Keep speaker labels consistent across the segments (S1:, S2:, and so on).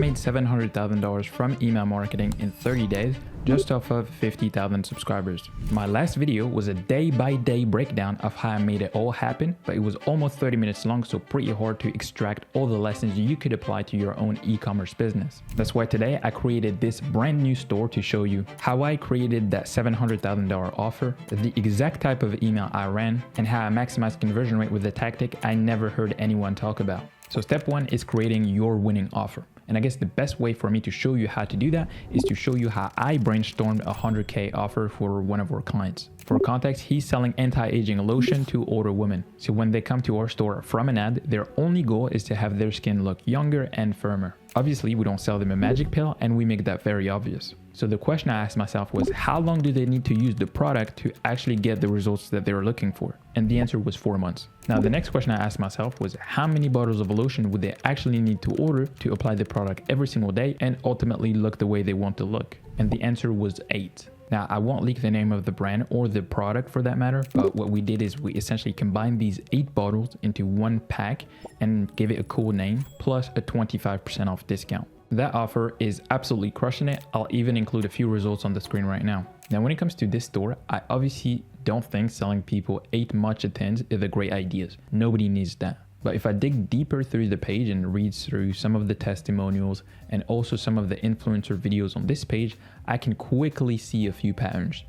S1: made $700,000 from email marketing in 30 days just off of 50,000 subscribers. My last video was a day-by-day breakdown of how I made it all happen, but it was almost 30 minutes long, so pretty hard to extract all the lessons you could apply to your own e-commerce business. That's why today I created this brand new store to show you how I created that $700,000 offer, the exact type of email I ran, and how I maximized conversion rate with a tactic I never heard anyone talk about. So step one is creating your winning offer. And I guess the best way for me to show you how to do that is to show you how I brainstormed a 100K offer for one of our clients. For context, he's selling anti-aging lotion to older women. So when they come to our store from an ad, their only goal is to have their skin look younger and firmer. Obviously, we don't sell them a magic pill, and we make that very obvious. So the question I asked myself was, how long do they need to use the product to actually get the results that they were looking for? And the answer was 4 months. Now, the next question I asked myself was, how many bottles of lotion would they actually need to order to apply the product every single day and ultimately look the way they want to look? And the answer was 8. Now, I won't leak the name of the brand or the product for that matter, but what we did is we essentially combined these 8 bottles into one pack and gave it a cool name, plus a 25% off discount. That offer is absolutely crushing it. I'll even include a few results on the screen right now. Now, when it comes to this store, I obviously don't think selling people 8 matcha tins is a great idea. Nobody needs that. But if I dig deeper through the page and read through some of the testimonials and also some of the influencer videos on this page, I can quickly see a few patterns.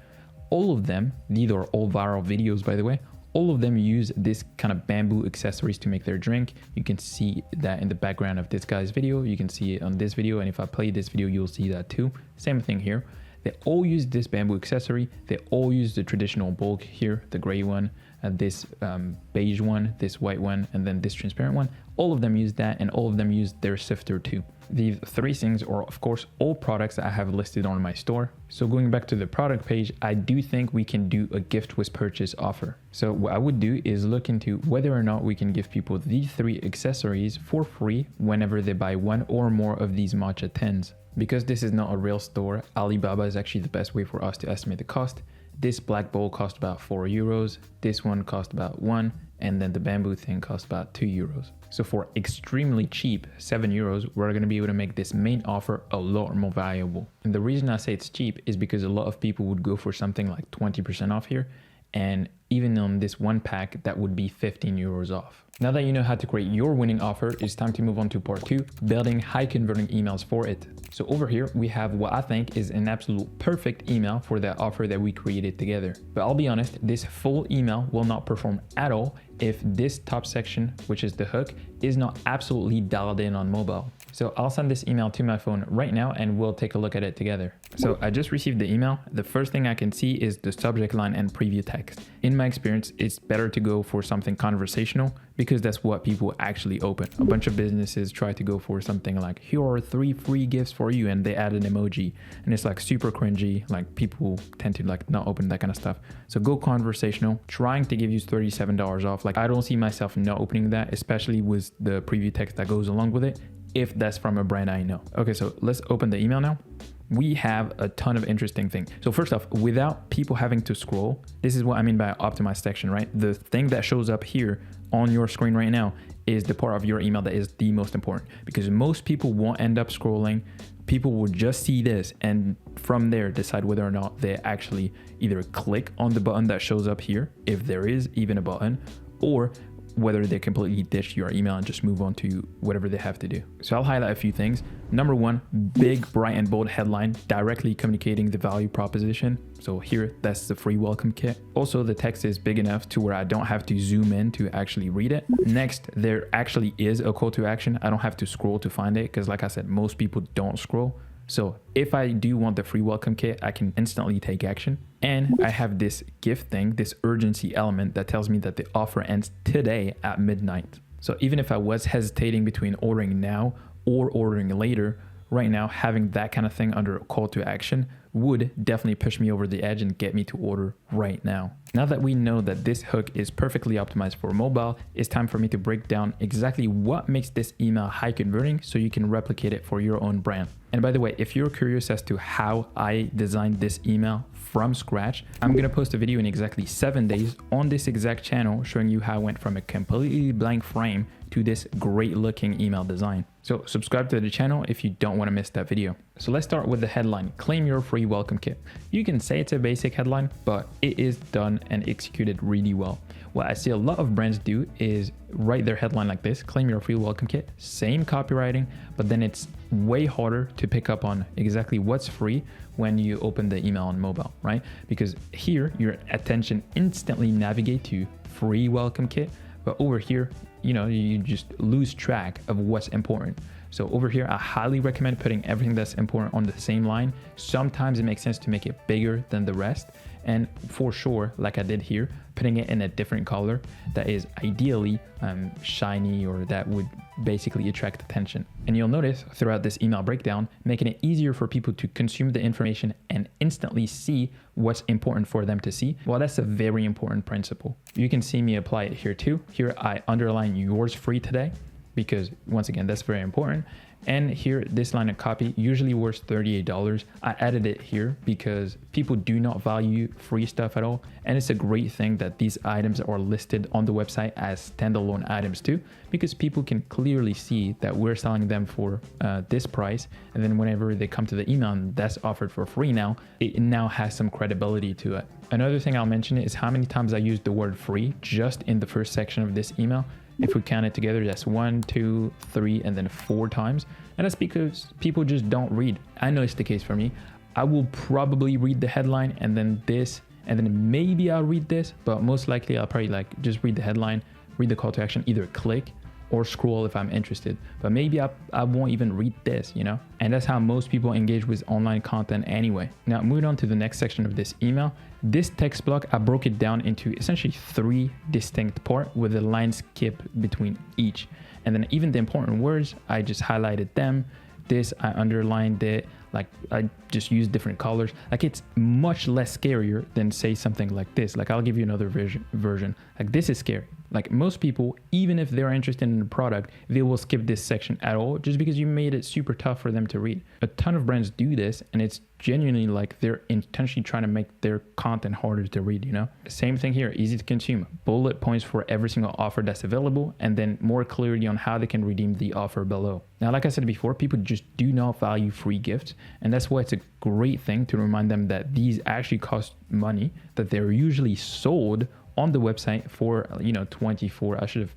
S1: All of them, these are all viral videos by the way, all of them use this kind of bamboo accessories to make their drink. You can see that in the background of this guy's video. You can see it on this video. And if I play this video, you'll see that too. Same thing here. They all use this bamboo accessory. They all use the traditional bulk here, the gray one, this beige one, this white one, and then this transparent one. All of them use that, and all of them use their sifter too. These 3 things are of course all products that I have listed on my store. So going back to the product page, I do think we can do a gift with purchase offer. So what I would do is look into whether or not we can give people these 3 accessories for free whenever they buy 1 or more of these matcha tins. Because this is not a real store, Alibaba is actually the best way for us to estimate the cost. This black bowl cost about 4 euros, this one cost about 1, and then the bamboo thing cost about 2 euros. So for extremely cheap, 7 euros, we're gonna be able to make this main offer a lot more valuable. And the reason I say it's cheap is because a lot of people would go for something like 20% off here, and even on this one pack, that would be 15 euros off. Now that you know how to create your winning offer, it's time to move on to part 2, building high converting emails for it. So over here, we have what I think is an absolute perfect email for that offer that we created together. But I'll be honest, this full email will not perform at all if this top section, which is the hook, is not absolutely dialed in on mobile. So I'll send this email to my phone right now and we'll take a look at it together. So I just received the email. The first thing I can see is the subject line and preview text. In my experience, it's better to go for something conversational because that's what people actually open. A bunch of businesses try to go for something like, here are 3 free gifts for you, and they add an emoji, and it's like super cringy. Like people tend to like not open that kind of stuff. So go conversational, trying to give you $37 off. Like I don't see myself not opening that, especially with the preview text that goes along with it, if that's from a brand I know. Okay, so let's open the email now. We have a ton of interesting things. So first off, without people having to scroll, this is what I mean by optimized section, right? The thing that shows up here on your screen right now is the part of your email that is the most important, because most people won't end up scrolling. People will just see this and from there decide whether or not they actually either click on the button that shows up here, if there is even a button, or whether they completely ditch your email and just move on to whatever they have to do. So I'll highlight a few things. Number 1, big, bright and bold headline directly communicating the value proposition. So here, that's the free welcome kit. Also, the text is big enough to where I don't have to zoom in to actually read it. Next, there actually is a call to action. I don't have to scroll to find it because like I said, most people don't scroll. So if I do want the free welcome kit, I can instantly take action. And I have this gift thing, this urgency element that tells me that the offer ends today at midnight. So even if I was hesitating between ordering now or ordering later, right now having that kind of thing under a call to action would definitely push me over the edge and get me to order right now. Now that we know that this hook is perfectly optimized for mobile, it's time for me to break down exactly what makes this email high converting so you can replicate it for your own brand. And by the way, if you're curious as to how I designed this email from scratch, I'm gonna post a video in exactly 7 days on this exact channel showing you how I went from a completely blank frame to this great looking email design. So subscribe to the channel if you don't want to miss that video. So let's start with the headline, claim your free welcome kit. You can say it's a basic headline, but it is done and executed really well. What I see a lot of brands do is write their headline like this, claim your free welcome kit, same copywriting, but then it's way harder to pick up on exactly what's free when you open the email on mobile, right? Because here your attention instantly navigate to free welcome kit, but over here, you just lose track of what's important. So over here, I highly recommend putting everything that's important on the same line. Sometimes it makes sense to make it bigger than the rest. And for sure, like I did here, putting it in a different color that is ideally shiny, or that would basically attract attention. And you'll notice throughout this email breakdown, making it easier for people to consume the information and instantly see what's important for them to see. Well, that's a very important principle. You can see me apply it here too. Here I underline yours free today, because once again, that's very important. And here, this line of copy usually worth $38. I added it here because people do not value free stuff at all. And it's a great thing that these items are listed on the website as standalone items too, because people can clearly see that we're selling them for this price. And then whenever they come to the email and that's offered for free now, it now has some credibility to it. Another thing I'll mention is how many times I used the word free just in the first section of this email. If we count it together, that's 1, 2, 3, and then 4 times. And that's because people just don't read. I know it's the case for me. I will probably read the headline and then this, and then maybe I'll read this, but most likely I'll probably just read the headline, read the call to action, either click or scroll if I'm interested. But maybe I won't even read this, And that's how most people engage with online content anyway. Now, moving on to the next section of this email. This text block, I broke it down into essentially 3 distinct parts with a line skip between each. And then even the important words, I just highlighted them. This, I underlined it. I just used different colors. It's much less scarier than say something like this. I'll give you another version. This is scary. Most people, even if they're interested in the product, they will skip this section at all just because you made it super tough for them to read. A ton of brands do this, and it's genuinely they're intentionally trying to make their content harder to read, Same thing here, easy to consume. Bullet points for every single offer that's available, and then more clarity on how they can redeem the offer below. Now, like I said before, people just do not value free gifts, and that's why it's a great thing to remind them that these actually cost money, that they're usually sold on the website for 24, I should have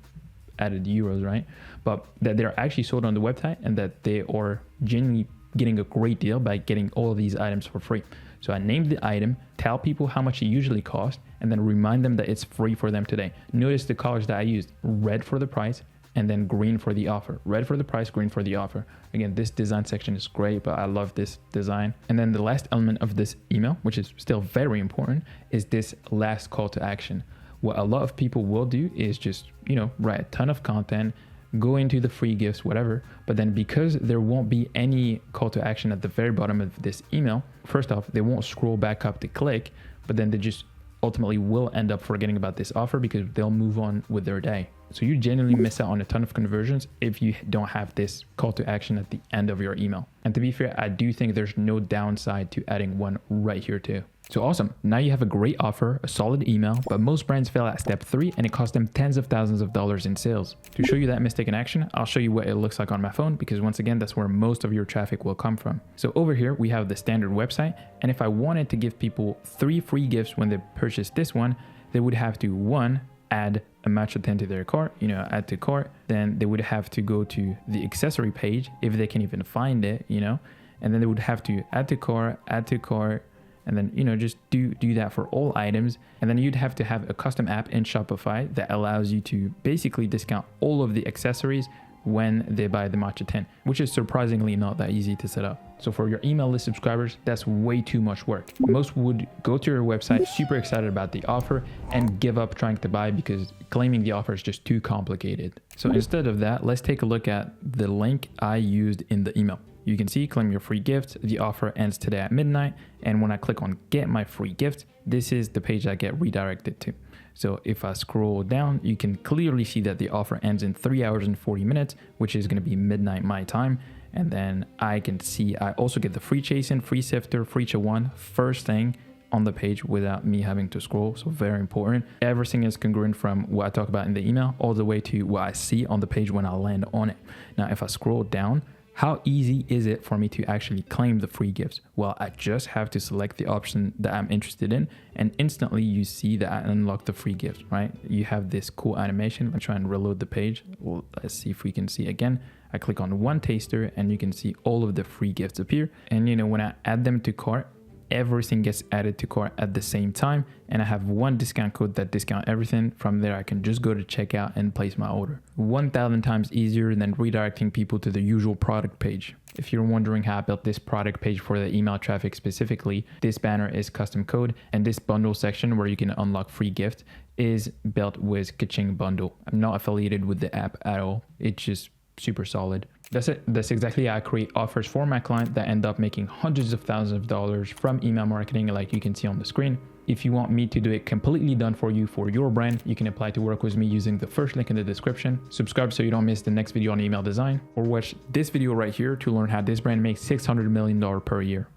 S1: added euros, right? But that they're actually sold on the website and that they are genuinely getting a great deal by getting all of these items for free. So I named the item, tell people how much it usually costs, and then remind them that it's free for them today. Notice the colors that I used: red for the price and then green for the offer. Red for the price, green for the offer. Again, this design section is great, but I love this design. And then the last element of this email, which is still very important, is this last call to action. What a lot of people will do is just, write a ton of content, go into the free gifts, whatever. But then because there won't be any call to action at the very bottom of this email, first off, they won't scroll back up to click, but then they just ultimately will end up forgetting about this offer because they'll move on with their day. So you genuinely miss out on a ton of conversions if you don't have this call to action at the end of your email. And to be fair, I do think there's no downside to adding one right here too. So awesome. Now you have a great offer, a solid email, but most brands fail at step 3 and it costs them tens of thousands of dollars in sales. To show you that mistake in action, I'll show you what it looks like on my phone, because once again, that's where most of your traffic will come from. So over here, we have the standard website. And if I wanted to give people 3 free gifts when they purchase this one, they would have to, 1, add a matcha tin to their cart, add to cart. Then they would have to go to the accessory page if they can even find it, and then they would have to add to cart, and then, just do that for all items. And then you'd have to have a custom app in Shopify that allows you to basically discount all of the accessories when they buy the matcha tin, which is surprisingly not that easy to set up. So for your email list subscribers, that's way too much work. Most would go to your website, super excited about the offer, and give up trying to buy because claiming the offer is just too complicated. So instead of that, let's take a look at the link I used in the email. You can see claim your free gift. The offer ends today at midnight. And when I click on get my free gift, this is the page I get redirected to. So if I scroll down, you can clearly see that the offer ends in 3 hours and 40 minutes, which is going to be midnight my time. And then I can see I also get the free chasing, free sifter, free one first thing on the page without me having to scroll. So very important. Everything is congruent from what I talk about in the email all the way to what I see on the page when I land on it. Now, if I scroll down, how easy is it for me to actually claim the free gifts? Well, I just have to select the option that I'm interested in, and instantly you see that I unlock the free gift, right? You have this cool animation. I'm trying to reload the page. Well, let's see if we can see again. I click on one taster and you can see all of the free gifts appear. And you know, when I add them to cart, everything gets added to cart at the same time, and I have one discount code that discount everything. From there I can just go to checkout and place my order. 1,000 times easier than redirecting people to the usual product page. If you're wondering how I built this product page for the email traffic specifically, this banner is custom code, and this bundle section where you can unlock free gift is built with Kaching Bundle. I'm not affiliated with the app at all. It's just super solid. That's it. That's exactly how I create offers for my client that end up making hundreds of thousands of dollars from email marketing, like you can see on the screen. If you want me to do it completely done for you for your brand, you can apply to work with me using the first link in the description. Subscribe so you don't miss the next video on email design, or watch this video right here to learn how this brand makes $600 million per year.